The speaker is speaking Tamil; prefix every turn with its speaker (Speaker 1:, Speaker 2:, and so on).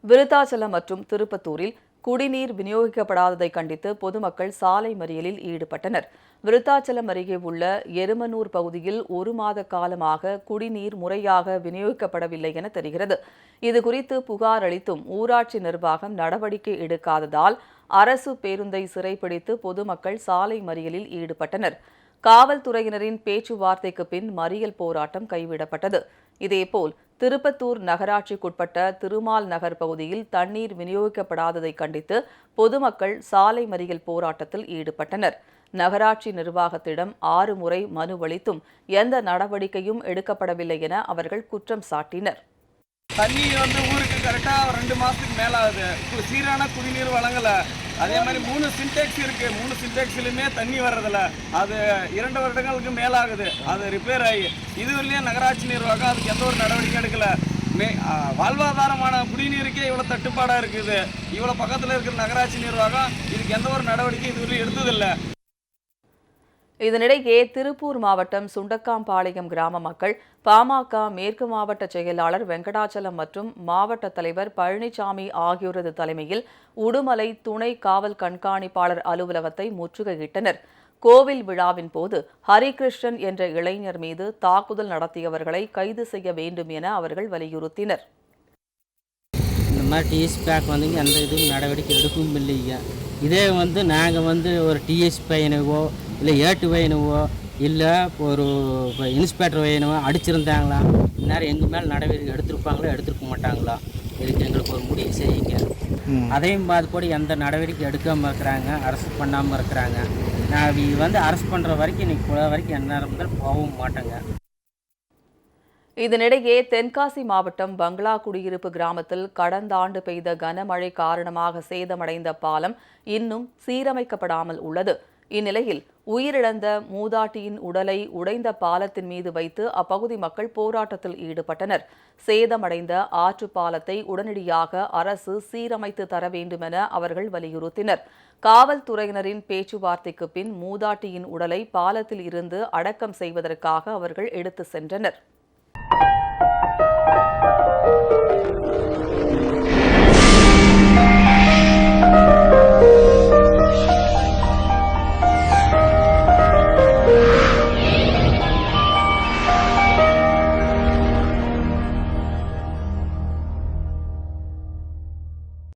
Speaker 1: விருத்தாச்சலம் மற்றும் திருப்பத்தூரில் குடிநீர் விநியோகிக்கப்படாததை கண்டித்து பொதுமக்கள் சாலை மறியலில் ஈடுபட்டனர். விருத்தாச்சலம் அருகே உள்ள எருமனூர் பகுதியில் 1 மாத காலமாக குடிநீர் முறையாக விநியோகிக்கப்படவில்லை என தெரிகிறது. இதுகுறித்து புகார் அளித்தும் ஊராட்சி நிர்வாகம் நடவடிக்கை எடுக்காததால் அரசு பேருந்தை சிறைப்பிடித்து பொதுமக்கள் சாலை மறியலில் ஈடுபட்டனர். காவல்துறையினரின் பேச்சுவார்த்தைக்கு பின் மறியல் போராட்டம் கைவிடப்பட்டது. இதேபோல் திருப்பத்தூர் நகராட்சிக்குட்பட்ட திருமால் நகர் பகுதியில் தண்ணீர் விநியோகிக்கப்படாததை கண்டித்து பொதுமக்கள் சாலை மறியல் போராட்டத்தில் ஈடுபட்டனர். நகராட்சி நிர்வாகத்திடம் 6 முறை மனு அளித்தும் எந்த நடவடிக்கையும் எடுக்கப்படவில்லை என அவர்கள் குற்றம் சாட்டினர்.
Speaker 2: தண்ணி ஊருக்கு கரெக்டா 2 மாசத்துக்கு மேல ஆகுது. சீரான குடிநீர் வழங்கல. அதே மாதிரி 3 சின்டெக்ஸ் இருக்கு. 3 சின்டெக்ஸ்லயுமே தண்ணி வர்றதில்ல. அது 2 வருடங்களுக்கு மேலாகுது. அது ரிப்பேர் ஆகி இதுவரையிலேயே நகராட்சி நிர்வாகம் அதுக்கு எந்த ஒரு நடவடிக்கை எடுக்கல. வாழ்வாதாரமான குடிநீருக்கே இவ்வளவு தட்டுப்பாடா இருக்குது. இவ்வளவு பக்கத்துல இருக்கிற நகராட்சி நிர்வாகம் இதுக்கு எந்த ஒரு நடவடிக்கை இதுவரையும் எடுத்ததில்லை.
Speaker 1: இதனிடையே திருப்பூர் மாவட்டம் சுண்டக்காம்பாளையம் கிராம மக்கள் பாமக மேற்கு மாவட்ட செயலாளர் வெங்கடாச்சலம் மற்றும் மாவட்ட தலைவர் பழனிசாமி ஆகியோரது தலைமையில் உடுமலை துணை காவல் கண்காணிப்பாளர் அலுவலகத்தை முற்றுகையிட்டனர். கோவில் விழாவின் போது ஹரிகிருஷ்ணன் என்ற இளைஞர் மீது தாக்குதல் நடத்தியவர்களை கைது செய்ய வேண்டும் என அவர்கள் வலியுறுத்தினர்.
Speaker 3: இந்த மாதிரி டிஎஸ் பேக் எந்த இதுவும் நடவடிக்கை எடுக்கவும் இல்லைங்க. இதே நாங்கள் ஒரு டிஎஸ் பையனவோ இல்லை ஏட்டு பையனவோ இல்லை ஒரு இன்ஸ்பெக்டர் பையனவோ அடிச்சிருந்தாங்களா, இந்நேரம் எங்கள் மேலே நடவடிக்கை எடுத்திருப்பாங்களா எடுத்துருக்க மாட்டாங்களா? இதுக்கு எங்களுக்கு ஒரு முடிவு செய்யுங்க. அதையும் கூட எந்த நடவடிக்கை எடுக்காமல் இருக்கிறாங்க, அரெஸ்ட் பண்ணாமல் இருக்கிறாங்க. நான் அரெஸ்ட் பண்ணுற வரைக்கும் இன்னைக்கு வரைக்கும் என்ன இருந்தாலும் போகவும் மாட்டேங்க.
Speaker 1: இதனிடையே தென்காசி மாவட்டம் பங்களா குடியிருப்பு கிராமத்தில் கடந்த ஆண்டு பெய்த கனமழை காரணமாக சேதமடைந்த பாலம் இன்னும் சீரமைக்கப்படாமல் உள்ளது. இந்நிலையில் உயிரிழந்த மூதாட்டியின் உடலை உடைந்த பாலத்தின் மீது வைத்து அப்பகுதி மக்கள் போராட்டத்தில் ஈடுபட்டனர். சேதமடைந்த ஆற்று பாலத்தை உடனடியாக அரசு சீரமைத்து தர வேண்டுமென அவர்கள் வலியுறுத்தினர். காவல்துறையினரின் பேச்சுவார்த்தைக்கு பின் மூதாட்டியின் உடலை பாலத்தில் இருந்து அடக்கம் செய்வதற்காக அவர்கள் எடுத்து சென்றனர்.